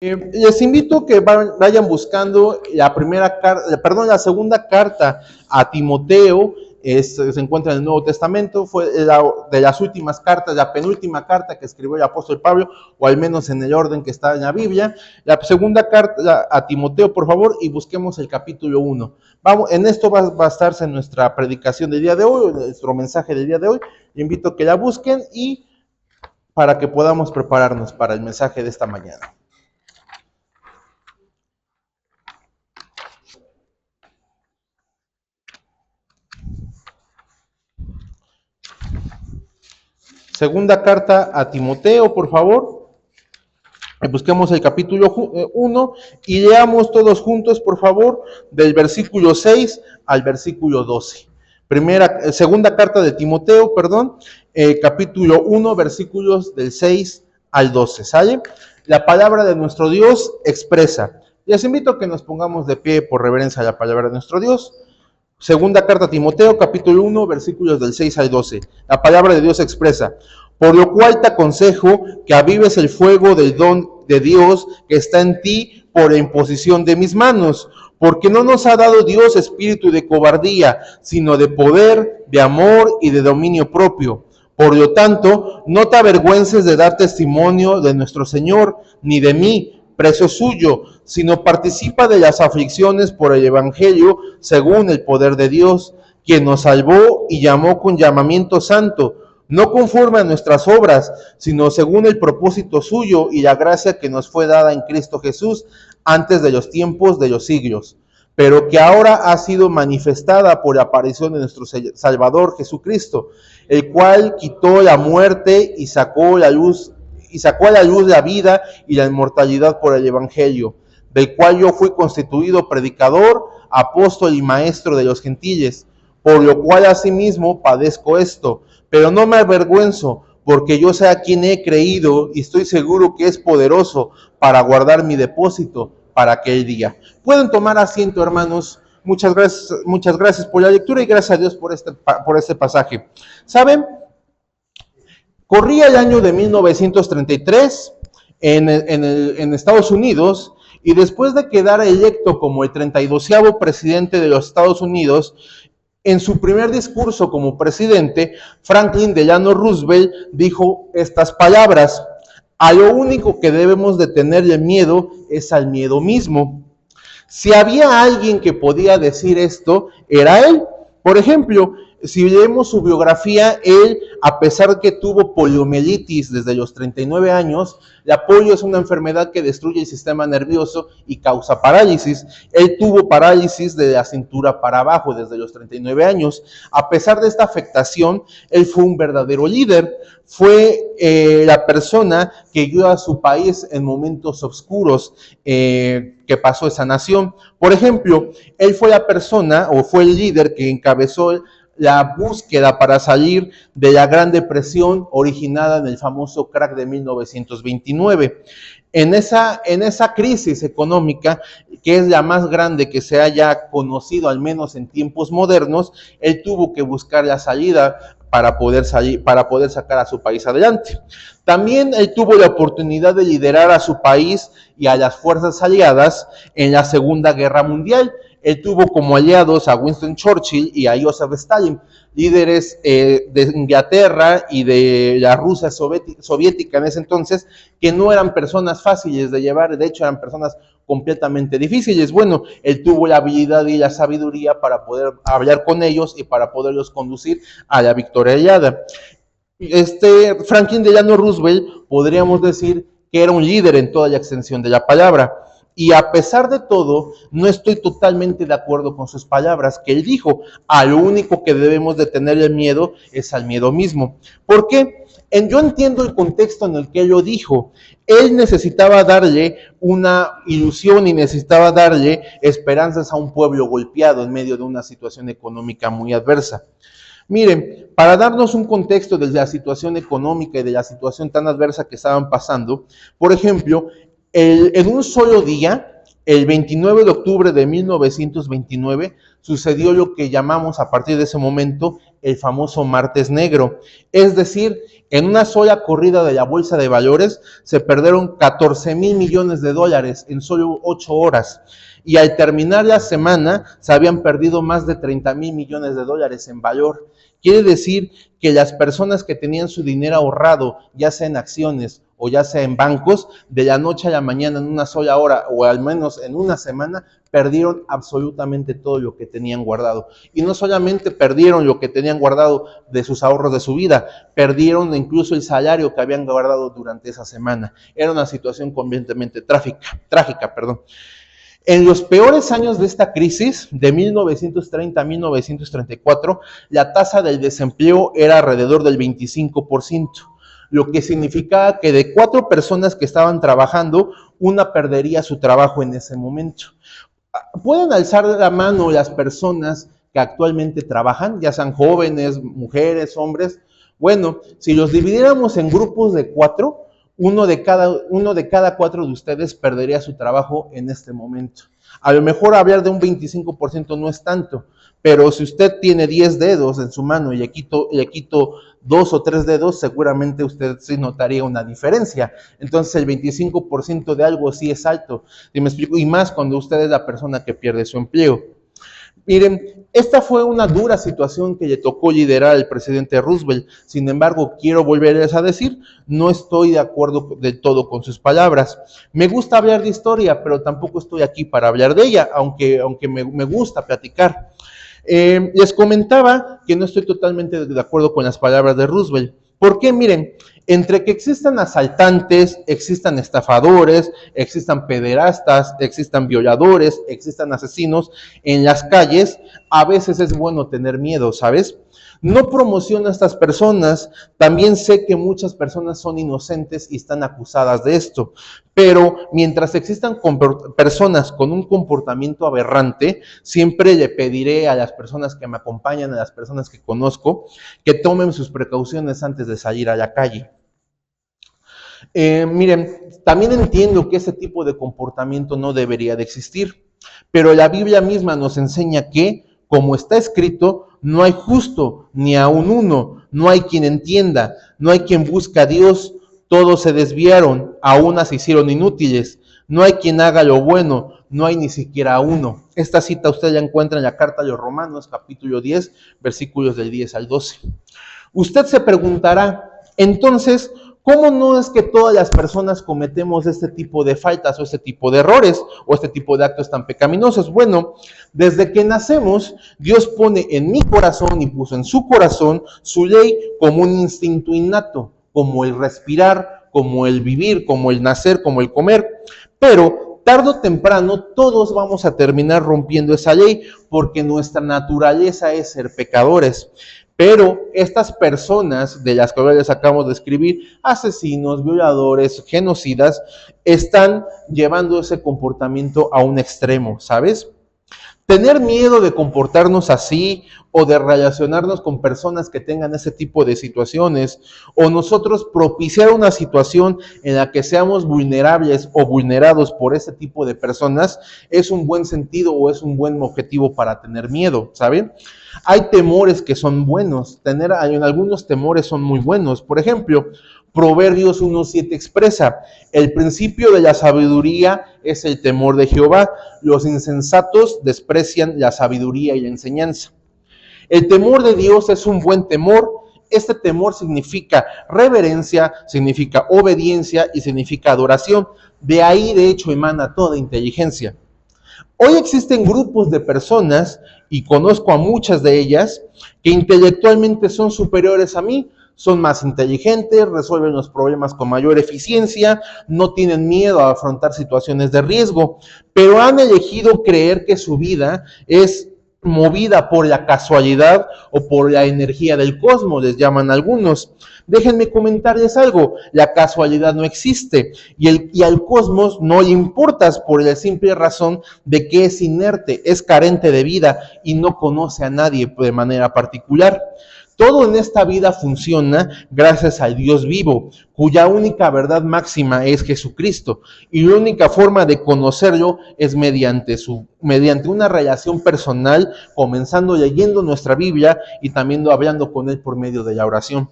Les invito a que vayan buscando la segunda carta a Timoteo. Se encuentra en el Nuevo Testamento, fue de las últimas cartas, la penúltima carta que escribió el apóstol Pablo, o al menos en el orden que está en la Biblia. La segunda carta a Timoteo, por favor, y busquemos el capítulo 1. En esto va a basarse nuestra predicación del día de hoy, nuestro mensaje del día de hoy. Les invito a que la busquen y para que podamos prepararnos para el mensaje de esta mañana. Segunda carta a Timoteo, por favor. Busquemos el capítulo 1 y leamos todos juntos, por favor, del versículo 6 al versículo 12. Segunda carta de Timoteo, capítulo 1, versículos del 6 al 12, ¿sale? La palabra de nuestro Dios expresa. Les invito a que nos pongamos de pie por reverencia a la palabra de nuestro Dios. Segunda carta a Timoteo, capítulo 1, versículos del 6 al 12. La palabra de Dios expresa: por lo cual te aconsejo que avives el fuego del don de Dios que está en ti por la imposición de mis manos, porque no nos ha dado Dios espíritu de cobardía, sino de poder, de amor y de dominio propio. Por lo tanto, no te avergüences de dar testimonio de nuestro Señor, ni de mí, preso suyo, sino participa de las aflicciones por el Evangelio según el poder de Dios, quien nos salvó y llamó con llamamiento santo, no conforme a nuestras obras, sino según el propósito suyo y la gracia que nos fue dada en Cristo Jesús antes de los tiempos de los siglos, pero que ahora ha sido manifestada por la aparición de nuestro Salvador Jesucristo, el cual quitó la muerte y sacó a la luz la vida y la inmortalidad por el Evangelio, del cual yo fui constituido predicador, apóstol y maestro de los gentiles, por lo cual asimismo padezco esto, pero no me avergüenzo, porque yo sé a quien he creído y estoy seguro que es poderoso para guardar mi depósito para aquel día. Pueden tomar asiento, hermanos. Muchas gracias por la lectura y gracias a Dios por este pasaje. ¿Saben? Corría el año de 1933 en Estados Unidos, y después de quedar electo como el 32º presidente de los Estados Unidos, en su primer discurso como presidente, Franklin Delano Roosevelt dijo estas palabras: a lo único que debemos de tenerle miedo es al miedo mismo. Si había alguien que podía decir esto, era él. Por ejemplo, si leemos su biografía, él, a pesar que tuvo poliomielitis desde los 39 años, la polio es una enfermedad que destruye el sistema nervioso y causa parálisis. Él tuvo parálisis de la cintura para abajo desde los 39 años. A pesar de esta afectación, él fue un verdadero líder. Fue la persona que guió a su país en momentos oscuros que pasó esa nación. Por ejemplo, él fue la persona o fue el líder que encabezó la búsqueda para salir de la Gran Depresión originada en el famoso crack de 1929. En esa crisis económica, que es la más grande que se haya conocido, al menos en tiempos modernos, él tuvo que buscar la salida para poder sacar a su país adelante. También él tuvo la oportunidad de liderar a su país y a las fuerzas aliadas en la Segunda Guerra Mundial. Él tuvo como aliados a Winston Churchill y a Joseph Stalin, líderes de Inglaterra y de la Rusia soviética en ese entonces, que no eran personas fáciles de llevar, de hecho eran personas completamente difíciles. Bueno, él tuvo la habilidad y la sabiduría para poder hablar con ellos y para poderlos conducir a la victoria hallada. Franklin Delano Roosevelt, podríamos decir que era un líder en toda la extensión de la palabra. Y a pesar de todo, no estoy totalmente de acuerdo con sus palabras, que él dijo: a lo único que debemos de tenerle miedo es al miedo mismo. ¿Por qué? Yo entiendo el contexto en el que él lo dijo. Él necesitaba darle una ilusión y necesitaba darle esperanzas a un pueblo golpeado en medio de una situación económica muy adversa. Miren, para darnos un contexto de la situación económica y de la situación tan adversa que estaban pasando, por ejemplo, en un solo día, el 29 de octubre de 1929, sucedió lo que llamamos a partir de ese momento el famoso Martes Negro. Es decir, En una sola corrida de la bolsa de valores se perdieron 14,000 millones de dólares en solo 8 horas. Y al terminar la semana se habían perdido más de 30,000 millones de dólares en valor. Quiere decir que las personas que tenían su dinero ahorrado, ya sea en acciones o ya sea en bancos, de la noche a la mañana en una sola hora o al menos en una semana, perdieron absolutamente todo lo que tenían guardado. Y no solamente perdieron lo que tenían guardado de sus ahorros de su vida, perdieron incluso el salario que habían guardado durante esa semana. Era una situación completamente trágica. En los peores años de esta crisis, de 1930 a 1934, la tasa del desempleo era alrededor del 25%, lo que significaba que de 4 personas que estaban trabajando, una perdería su trabajo en ese momento. Pueden alzar la mano las personas que actualmente trabajan, ya sean jóvenes, mujeres, hombres. Bueno, si los dividiéramos en grupos de 4, uno de cada 4 de ustedes perdería su trabajo en este momento. A lo mejor hablar de un 25% no es tanto, pero si usted tiene 10 dedos en su mano y le quito 2 o 3 dedos, seguramente usted sí notaría una diferencia. Entonces el 25% de algo sí es alto, ¿sí me explico? Y más cuando usted es la persona que pierde su empleo. Miren, esta fue una dura situación que le tocó liderar al presidente Roosevelt. Sin embargo, quiero volverles a decir, no estoy de acuerdo del todo con sus palabras. Me gusta hablar de historia, pero tampoco estoy aquí para hablar de ella, aunque me gusta platicar. Les comentaba que no estoy totalmente de acuerdo con las palabras de Roosevelt. ¿Por qué? Miren, entre que existan asaltantes, existan estafadores, existan pederastas, existan violadores, existan asesinos en las calles, a veces es bueno tener miedo, ¿sabes? No promociono a estas personas, también sé que muchas personas son inocentes y están acusadas de esto, pero mientras existan personas con un comportamiento aberrante, siempre le pediré a las personas que me acompañan, a las personas que conozco, que tomen sus precauciones antes de salir a la calle. Miren, también entiendo que ese tipo de comportamiento no debería de existir, pero la Biblia misma nos enseña que, como está escrito, no hay justo ni aun uno, no hay quien entienda, no hay quien busque a Dios, todos se desviaron, a unas se hicieron inútiles, no hay quien haga lo bueno, no hay ni siquiera uno. Esta cita usted la encuentra en la carta a los Romanos, capítulo 10, versículos del 10 al 12. Usted se preguntará, entonces, ¿cómo no es que todas las personas cometemos este tipo de faltas o este tipo de errores o este tipo de actos tan pecaminosos? Bueno, desde que nacemos, Dios pone en mi corazón y puso en su corazón su ley como un instinto innato, como el respirar, como el vivir, como el nacer, como el comer. Pero tarde o temprano todos vamos a terminar rompiendo esa ley porque nuestra naturaleza es ser pecadores. Pero estas personas de las que les acabamos de escribir, asesinos, violadores, genocidas, están llevando ese comportamiento a un extremo, ¿sabes? Tener miedo de comportarnos así o de relacionarnos con personas que tengan ese tipo de situaciones o nosotros propiciar una situación en la que seamos vulnerables o vulnerados por ese tipo de personas es un buen sentido o es un buen objetivo para tener miedo, ¿saben? Hay temores que son buenos, algunos temores son muy buenos. Por ejemplo, Proverbios 1:7 expresa, el principio de la sabiduría es el temor de Jehová, los insensatos desprecian la sabiduría y la enseñanza. El temor de Dios es un buen temor. Este temor significa reverencia, significa obediencia y significa adoración. De ahí, de hecho, emana toda inteligencia. Hoy existen grupos de personas, y conozco a muchas de ellas, que intelectualmente son superiores a mí, son más inteligentes, resuelven los problemas con mayor eficiencia, no tienen miedo a afrontar situaciones de riesgo, pero han elegido creer que su vida es movida por la casualidad o por la energía del cosmos, les llaman algunos. Déjenme comentarles algo, la casualidad no existe y al cosmos no le importas por la simple razón de que es inerte, es carente de vida y no conoce a nadie de manera particular. Todo en esta vida funciona gracias al Dios vivo, cuya única verdad máxima es Jesucristo. Y la única forma de conocerlo es mediante una relación personal, comenzando leyendo nuestra Biblia y también hablando con Él por medio de la oración.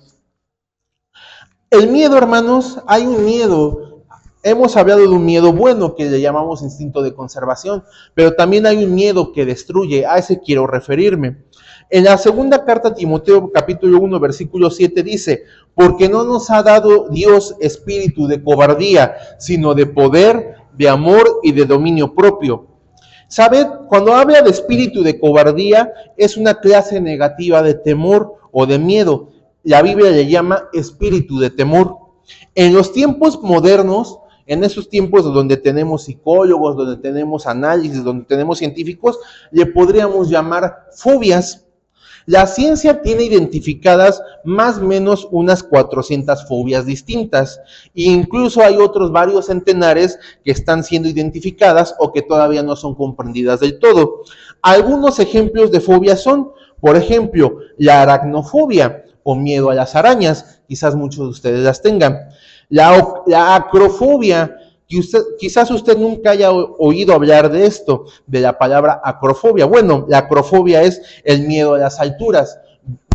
El miedo, hermanos, hay un miedo. Hemos hablado de un miedo bueno que le llamamos instinto de conservación, pero también hay un miedo que destruye. A ese quiero referirme. En la segunda carta a Timoteo, capítulo 1, versículo 7 dice, porque no nos ha dado Dios espíritu de cobardía, sino de poder, de amor y de dominio propio. ¿Sabed? Cuando habla de espíritu de cobardía, es una clase negativa de temor o de miedo. La Biblia le llama espíritu de temor. En los tiempos modernos, en esos tiempos donde tenemos psicólogos, donde tenemos análisis, donde tenemos científicos, le podríamos llamar fobias. La ciencia tiene identificadas más o menos unas 400 fobias distintas, e incluso hay otros varios centenares que están siendo identificadas o que todavía no son comprendidas del todo. Algunos ejemplos de fobias son, por ejemplo, la aracnofobia o miedo a las arañas, quizás muchos de ustedes las tengan. La acrofobia, quizás usted nunca haya oído hablar de esto, de la palabra acrofobia. Bueno, la acrofobia es el miedo a las alturas.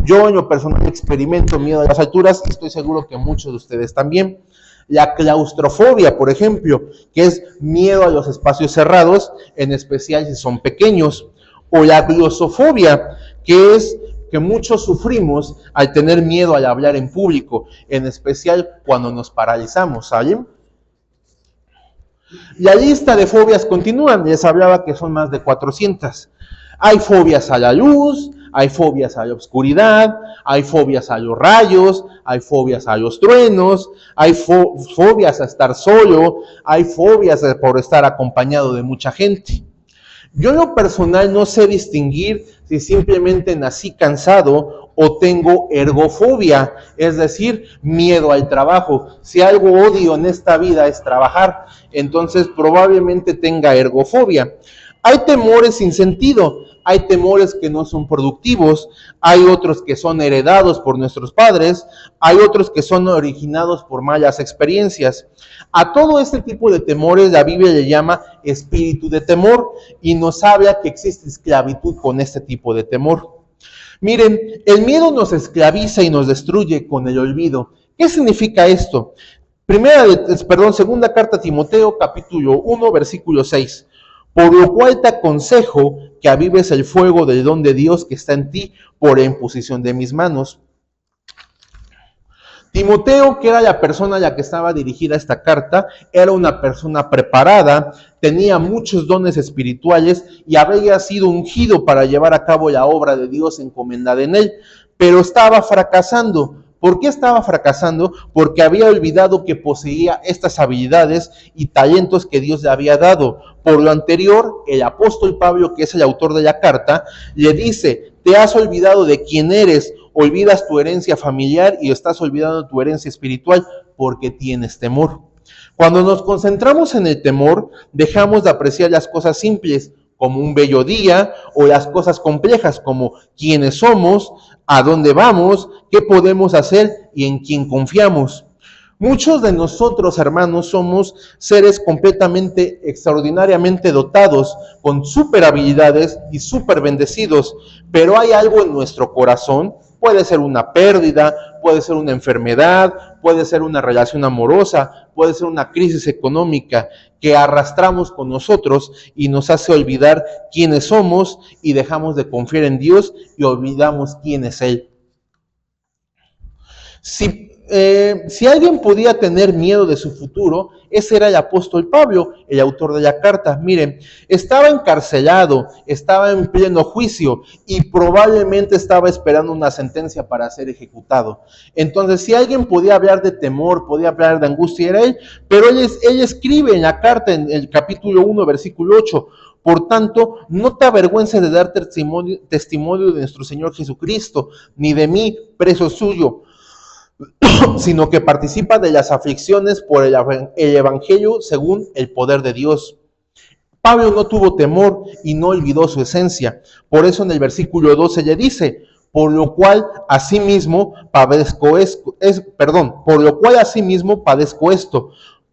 Yo en lo personal experimento miedo a las alturas y estoy seguro que muchos de ustedes también. La claustrofobia, por ejemplo, que es miedo a los espacios cerrados, en especial si son pequeños. O la glosofobia, que es que muchos sufrimos al tener miedo al hablar en público, en especial cuando nos paralizamos, ¿saben? La lista de fobias continúan, les hablaba que son más de 400. Hay fobias a la luz, hay fobias a la oscuridad, hay fobias a los rayos, hay fobias a los truenos, hay fobias a estar solo, hay fobias por estar acompañado de mucha gente. Yo en lo personal no sé distinguir si simplemente nací cansado o tengo ergofobia, es decir, miedo al trabajo. Si algo odio en esta vida es trabajar, entonces probablemente tenga ergofobia. Hay temores sin sentido, hay temores que no son productivos, hay otros que son heredados por nuestros padres, hay otros que son originados por malas experiencias. A todo este tipo de temores la Biblia le llama espíritu de temor y nos habla que existe esclavitud con este tipo de temor. Miren, el miedo nos esclaviza y nos destruye con el olvido. ¿Qué significa esto? Segunda carta a Timoteo, capítulo 1, versículo 6. Por lo cual te aconsejo que avives el fuego del don de Dios que está en ti por la imposición de mis manos. Timoteo, que era la persona a la que estaba dirigida esta carta, era una persona preparada, tenía muchos dones espirituales y había sido ungido para llevar a cabo la obra de Dios encomendada en él, pero estaba fracasando. ¿Por qué estaba fracasando? Porque había olvidado que poseía estas habilidades y talentos que Dios le había dado. Por lo anterior, el apóstol Pablo, que es el autor de la carta, le dice, te has olvidado de quién eres, olvidas tu herencia familiar y estás olvidando tu herencia espiritual porque tienes temor. Cuando nos concentramos en el temor, dejamos de apreciar las cosas simples, como un bello día, o las cosas complejas, como quiénes somos, a dónde vamos, qué podemos hacer y en quién confiamos. Muchos de nosotros, hermanos, somos seres completamente, extraordinariamente dotados, con super habilidades y super bendecidos, pero hay algo en nuestro corazón. Puede ser una pérdida, puede ser una enfermedad, puede ser una relación amorosa, puede ser una crisis económica que arrastramos con nosotros y nos hace olvidar quiénes somos y dejamos de confiar en Dios y olvidamos quién es Él. Si alguien podía tener miedo de su futuro, ese era el apóstol Pablo, el autor de la carta. Miren, estaba encarcelado, estaba en pleno juicio y probablemente estaba esperando una sentencia para ser ejecutado. Entonces, si alguien podía hablar de temor, podía hablar de angustia, era él, pero él escribe en la carta, en el capítulo 1, versículo 8, por tanto, no te avergüences de dar testimonio de nuestro Señor Jesucristo, ni de mí, preso suyo, sino que participa de las aflicciones por el Evangelio según el poder de Dios. Pablo no tuvo temor y no olvidó su esencia. Por eso en el versículo 12 le dice, por lo cual asimismo padezco esto,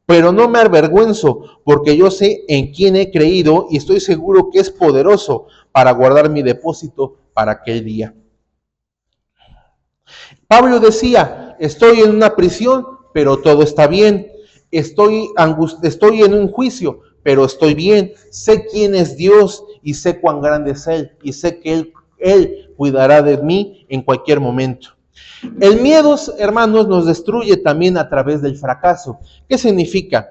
pero no me avergüenzo, porque yo sé en quién he creído y estoy seguro que es poderoso para guardar mi depósito para aquel día. Pablo decía, estoy en una prisión, pero todo está bien. Estoy en un juicio, pero estoy bien. Sé quién es Dios y sé cuán grande es Él. Y sé que Él cuidará de mí en cualquier momento. El miedo, hermanos, nos destruye también a través del fracaso. ¿Qué significa?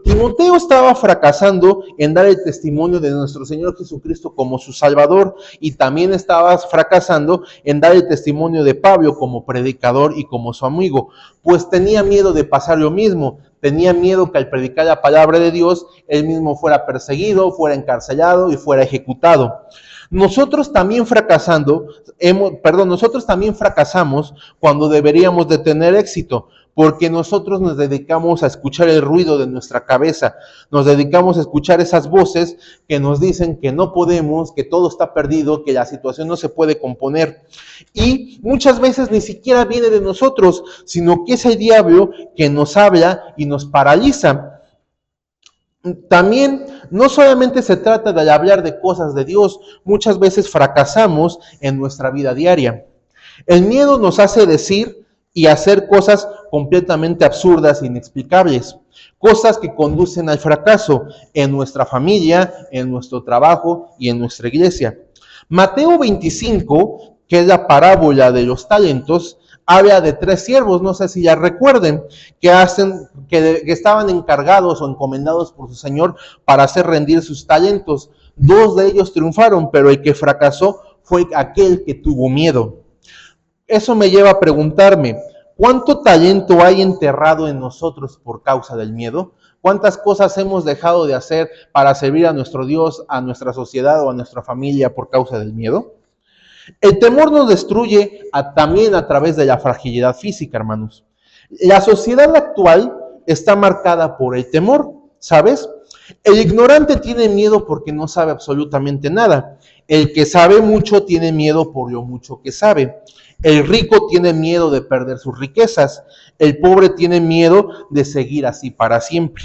Timoteo estaba fracasando en dar el testimonio de nuestro Señor Jesucristo como su Salvador, y también estaba fracasando en dar el testimonio de Pablo como predicador y como su amigo, pues tenía miedo de pasar lo mismo. Tenía miedo que al predicar la palabra de Dios, él mismo fuera perseguido, fuera encarcelado y fuera ejecutado. Nosotros también fracasamos cuando deberíamos de tener éxito, porque nosotros nos dedicamos a escuchar el ruido de nuestra cabeza, nos dedicamos a escuchar esas voces que nos dicen que no podemos, que todo está perdido, que la situación no se puede componer. Y muchas veces ni siquiera viene de nosotros, sino que es el diablo que nos habla y nos paraliza. También no solamente se trata de hablar de cosas de Dios, muchas veces fracasamos en nuestra vida diaria. El miedo nos hace decir y hacer cosas completamente absurdas e inexplicables, cosas que conducen al fracaso en nuestra familia, en nuestro trabajo y en nuestra iglesia. Mateo 25, que es la parábola de los talentos, habla de 3 siervos, no sé si ya recuerden, que estaban encargados o encomendados por su señor para hacer rendir sus talentos. 2 de ellos triunfaron, pero el que fracasó fue aquel que tuvo miedo. Eso me lleva a preguntarme, ¿cuánto talento hay enterrado en nosotros por causa del miedo? ¿Cuántas cosas hemos dejado de hacer para servir a nuestro Dios, a nuestra sociedad o a nuestra familia por causa del miedo? El temor nos destruye también a través de la fragilidad física, hermanos. La sociedad actual está marcada por el temor, ¿sabes? El ignorante tiene miedo porque no sabe absolutamente nada. El que sabe mucho tiene miedo por lo mucho que sabe. El rico tiene miedo de perder sus riquezas. El pobre tiene miedo de seguir así para siempre.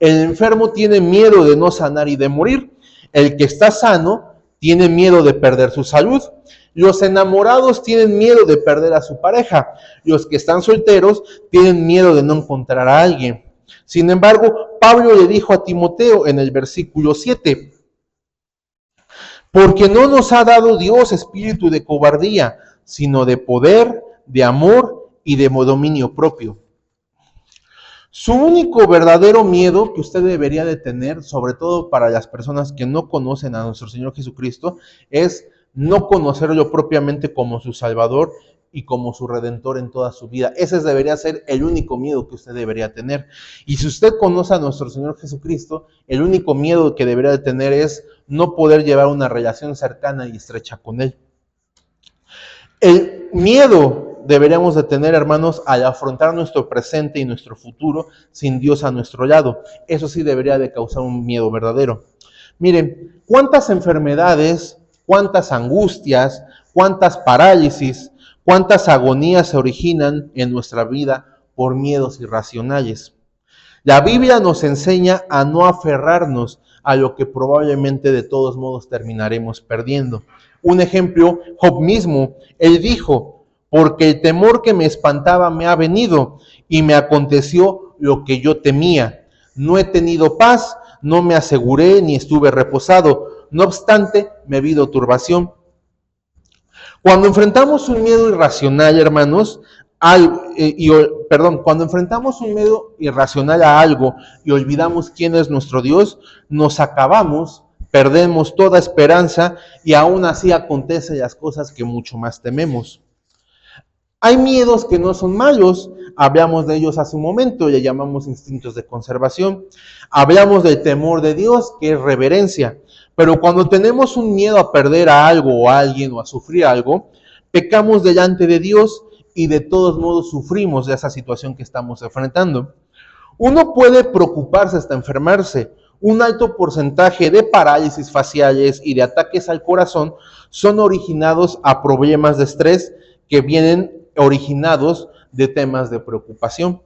El enfermo tiene miedo de no sanar y de morir. El que está sano tiene miedo de perder su salud. Los enamorados tienen miedo de perder a su pareja. Los que están solteros tienen miedo de no encontrar a alguien. Sin embargo, Pablo le dijo a Timoteo en el versículo 7, porque no nos ha dado Dios espíritu de cobardía, sino de poder, de amor y de dominio propio. Su único verdadero miedo que usted debería de tener, sobre todo para las personas que no conocen a nuestro Señor Jesucristo, es no conocerlo propiamente como su Salvador y como su Redentor en toda su vida. Ese debería ser el único miedo que usted debería tener. Y si usted conoce a nuestro Señor Jesucristo, el único miedo que debería de tener es no poder llevar una relación cercana y estrecha con Él. El miedo deberíamos de tener, hermanos, al afrontar nuestro presente y nuestro futuro sin Dios a nuestro lado. Eso sí debería de causar un miedo verdadero. Miren, cuántas enfermedades, cuántas angustias, cuántas parálisis, cuántas agonías se originan en nuestra vida por miedos irracionales. La Biblia nos enseña a no aferrarnos a lo que probablemente de todos modos terminaremos perdiendo. Un ejemplo, Job mismo, él dijo, porque el temor que me espantaba me ha venido y me aconteció lo que yo temía. No he tenido paz, no me aseguré ni estuve reposado. No obstante, me ha habido turbación. Cuando enfrentamos un miedo irracional, hermanos, cuando enfrentamos un miedo irracional a algo y olvidamos quién es nuestro Dios, nos acabamos, perdemos toda esperanza y aún así acontecen las cosas que mucho más tememos. Hay miedos que no son malos, hablamos de ellos hace un momento, le llamamos instintos de conservación. Hablamos del temor de Dios, que es reverencia. Pero cuando tenemos un miedo a perder a algo o a alguien o a sufrir algo, pecamos delante de Dios y de todos modos sufrimos de esa situación que estamos enfrentando. Uno puede preocuparse hasta enfermarse. Un alto porcentaje de parálisis faciales y de ataques al corazón son originados a problemas de estrés que vienen originados de temas de preocupación.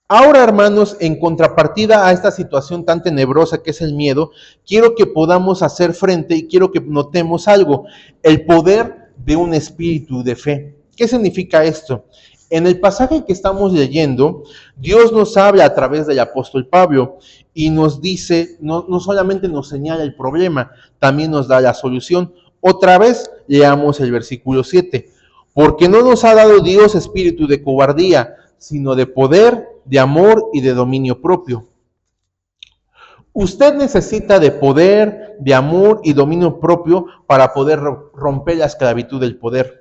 Ahora, hermanos, en contrapartida a esta situación tan tenebrosa que es el miedo, quiero que podamos hacer frente y quiero que notemos algo, el poder de un espíritu de fe. ¿Qué significa esto? En el pasaje que estamos leyendo, Dios nos habla a través del apóstol Pablo y nos dice, no solamente nos señala el problema, también nos da la solución. Otra vez leamos el versículo 7. Porque no nos ha dado Dios espíritu de cobardía, sino de poder, de amor y de dominio propio. Usted necesita de poder, de amor y dominio propio para poder romper la esclavitud del poder.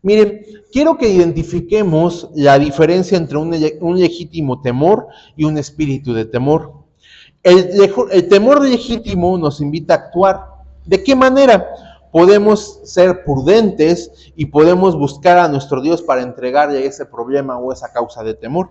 Miren, quiero que identifiquemos la diferencia entre un legítimo temor y un espíritu de temor. El temor legítimo nos invita a actuar. ¿De qué manera? Podemos ser prudentes y podemos buscar a nuestro Dios para entregarle ese problema o esa causa de temor.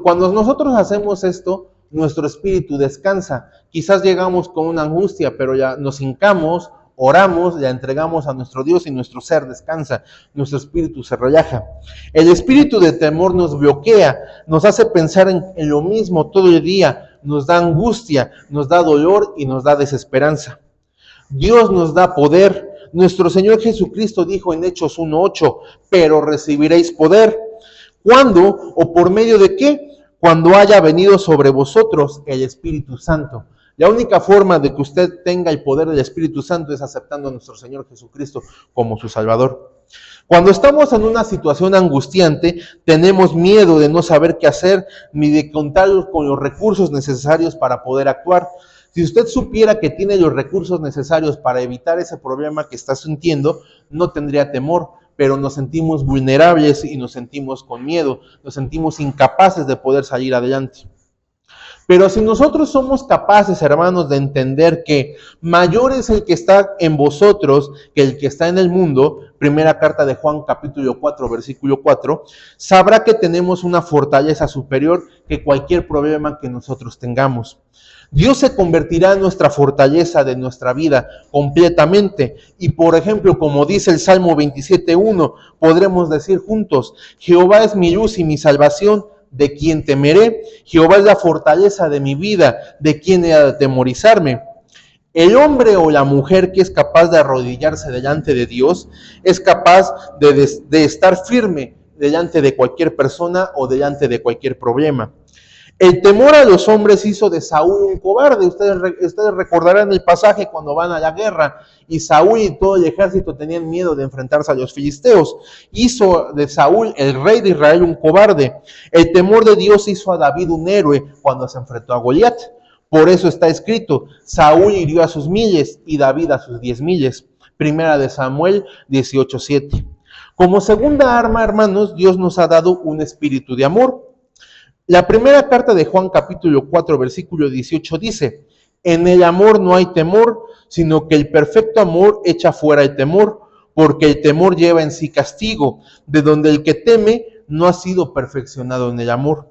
Cuando nosotros hacemos esto, nuestro espíritu descansa. Quizás llegamos con una angustia, pero ya nos hincamos, oramos, la entregamos a nuestro Dios y nuestro ser descansa, nuestro espíritu se relaja. El espíritu de temor nos bloquea, nos hace pensar en lo mismo todo el día, nos da angustia, nos da dolor y nos da desesperanza. Dios nos da poder. Nuestro Señor Jesucristo dijo en Hechos 1:8, pero recibiréis poder. ¿Cuándo o por medio de qué? Cuando haya venido sobre vosotros el Espíritu Santo. La única forma de que usted tenga el poder del Espíritu Santo es aceptando a nuestro Señor Jesucristo como su Salvador. Cuando estamos en una situación angustiante, tenemos miedo de no saber qué hacer, ni de contar con los recursos necesarios para poder actuar. Si usted supiera que tiene los recursos necesarios para evitar ese problema que está sintiendo, no tendría temor, pero nos sentimos vulnerables y nos sentimos con miedo, nos sentimos incapaces de poder salir adelante. Pero si nosotros somos capaces, hermanos, de entender que mayor es el que está en vosotros que el que está en el mundo, primera carta de Juan capítulo 4, versículo 4, sabrá que tenemos una fortaleza superior que cualquier problema que nosotros tengamos. Dios se convertirá en nuestra fortaleza de nuestra vida completamente. Y por ejemplo, como dice el Salmo 27:1, podremos decir juntos, Jehová es mi luz y mi salvación, ¿de quién temeré? Jehová es la fortaleza de mi vida, ¿de quién he de atemorizarme? El hombre o la mujer que es capaz de arrodillarse delante de Dios, es capaz de estar firme delante de cualquier persona o delante de cualquier problema. El temor a los hombres hizo de Saúl un cobarde. Ustedes recordarán el pasaje cuando van a la guerra y Saúl y todo el ejército tenían miedo de enfrentarse a los filisteos. Hizo de Saúl, el rey de Israel, un cobarde. El temor de Dios hizo a David un héroe cuando se enfrentó a Goliat. Por eso está escrito, Saúl hirió a sus miles y David a sus 10,000. Primera de Samuel 18:7. Como segunda arma, hermanos, Dios nos ha dado un espíritu de amor. La primera carta de Juan capítulo 4 versículo 18 dice, en el amor no hay temor, sino que el perfecto amor echa fuera el temor, porque el temor lleva en sí castigo, de donde el que teme no ha sido perfeccionado en el amor.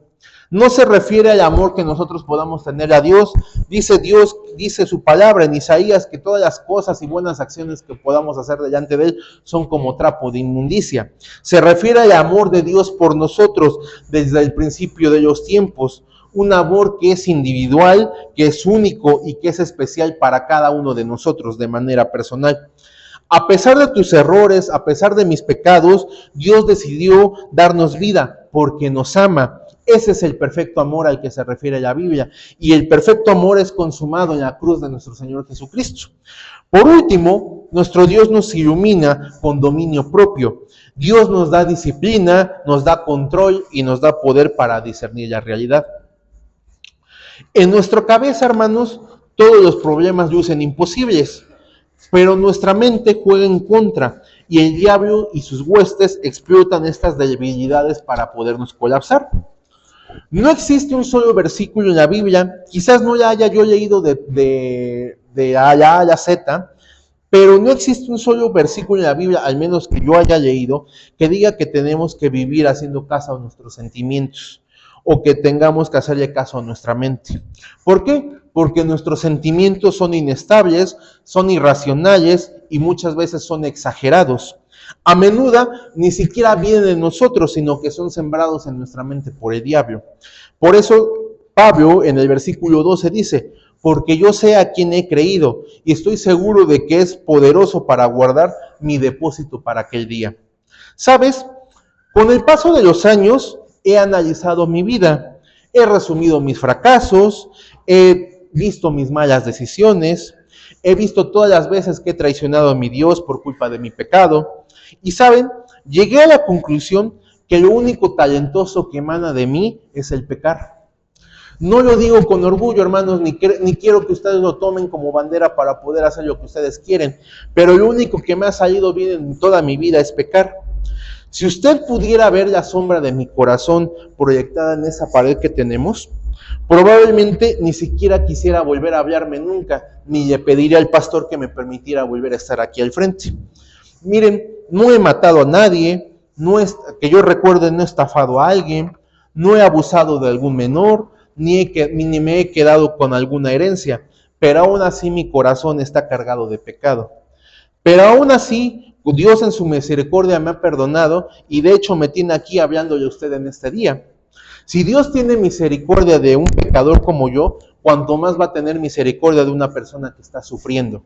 No se refiere al amor que nosotros podamos tener a Dios. Dice su palabra en Isaías que todas las cosas y buenas acciones que podamos hacer delante de Él son como trapo de inmundicia. Se refiere al amor de Dios por nosotros desde el principio de los tiempos. Un amor que es individual, que es único y que es especial para cada uno de nosotros de manera personal. A pesar de tus errores, a pesar de mis pecados, Dios decidió darnos vida porque nos ama. Ese es el perfecto amor al que se refiere la Biblia. Y el perfecto amor es consumado en la cruz de nuestro Señor Jesucristo. Por último, nuestro Dios nos ilumina con dominio propio. Dios nos da disciplina, nos da control y nos da poder para discernir la realidad. En nuestra cabeza, hermanos, todos los problemas lucen imposibles, pero nuestra mente juega en contra y el diablo y sus huestes explotan estas debilidades para podernos colapsar. No existe un solo versículo en la Biblia, quizás no la haya yo leído de A a la Z, pero no existe un solo versículo en la Biblia, al menos que yo haya leído, que diga que tenemos que vivir haciendo caso a nuestros sentimientos o que tengamos que hacerle caso a nuestra mente. ¿Por qué? Porque nuestros sentimientos son inestables, son irracionales y muchas veces son exagerados. A menudo ni siquiera vienen de nosotros, sino que son sembrados en nuestra mente por el diablo. Por eso Pablo en el versículo 12 dice, porque yo sé a quién he creído y estoy seguro de que es poderoso para guardar mi depósito para aquel día. ¿Sabes? Con el paso de los años he analizado mi vida, he resumido mis fracasos, he visto mis malas decisiones, he visto todas las veces que he traicionado a mi Dios por culpa de mi pecado. Y ¿saben? Llegué a la conclusión que lo único talentoso que emana de mí es el pecar. No lo digo con orgullo, hermanos, ni quiero que ustedes lo tomen como bandera para poder hacer lo que ustedes quieren, pero lo único que me ha salido bien en toda mi vida es pecar. Si usted pudiera ver la sombra de mi corazón proyectada en esa pared que tenemos, probablemente ni siquiera quisiera volver a hablarme nunca, ni le pediría al pastor que me permitiera volver a estar aquí al frente. Miren, no he matado a nadie, que yo recuerde, no he estafado a alguien, no he abusado de algún menor, ni me he quedado con alguna herencia, pero aún así mi corazón está cargado de pecado. Pero aún así, Dios en su misericordia me ha perdonado y de hecho me tiene aquí hablándole a usted en este día. Si Dios tiene misericordia de un pecador como yo, cuanto más va a tener misericordia de una persona que está sufriendo.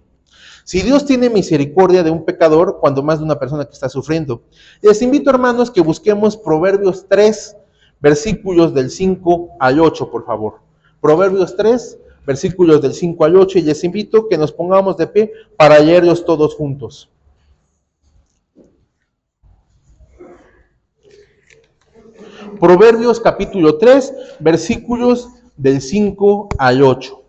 Si Dios tiene misericordia de un pecador, cuando más de una persona que está sufriendo. Les invito, hermanos, que busquemos Proverbios 3, versículos del 5 al 8, por favor. Proverbios 3, versículos del 5 al 8, y les invito que nos pongamos de pie para leerlos todos juntos. Proverbios capítulo 3, versículos del 5 al 8.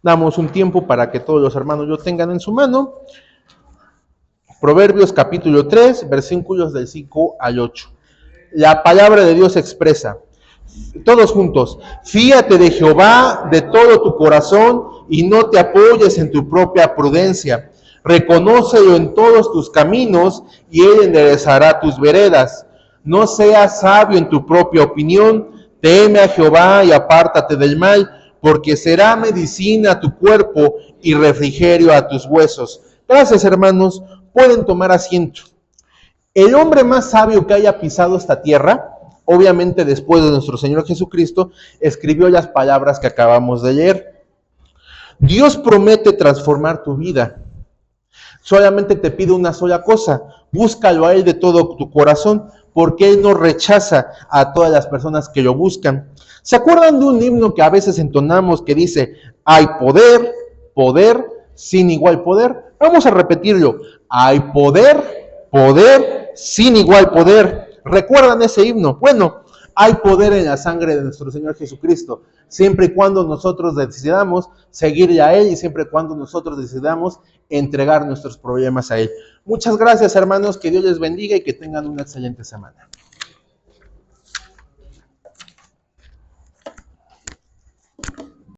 Damos un tiempo para que todos los hermanos lo tengan en su mano. Proverbios capítulo 3, versículos del 5 al 8. La palabra de Dios expresa, todos juntos: fíate de Jehová de todo tu corazón y no te apoyes en tu propia prudencia. Reconócelo en todos tus caminos y él enderezará tus veredas. No seas sabio en tu propia opinión, teme a Jehová y apártate del mal, porque será medicina a tu cuerpo y refrigerio a tus huesos. Gracias, hermanos. Pueden tomar asiento. El hombre más sabio que haya pisado esta tierra, obviamente después de nuestro Señor Jesucristo, escribió las palabras que acabamos de leer. Dios promete transformar tu vida. Solamente te pide una sola cosa: búscalo a Él de todo tu corazón, porque Él no rechaza a todas las personas que lo buscan. ¿Se acuerdan de un himno que a veces entonamos que dice: hay poder, poder, sin igual poder? Vamos a repetirlo: hay poder, poder, sin igual poder. ¿Recuerdan ese himno? Bueno, hay poder en la sangre de nuestro Señor Jesucristo, siempre y cuando nosotros decidamos seguirle a Él y siempre y cuando nosotros decidamos entregar nuestros problemas a Él. Muchas gracias, hermanos, que Dios les bendiga y que tengan una excelente semana.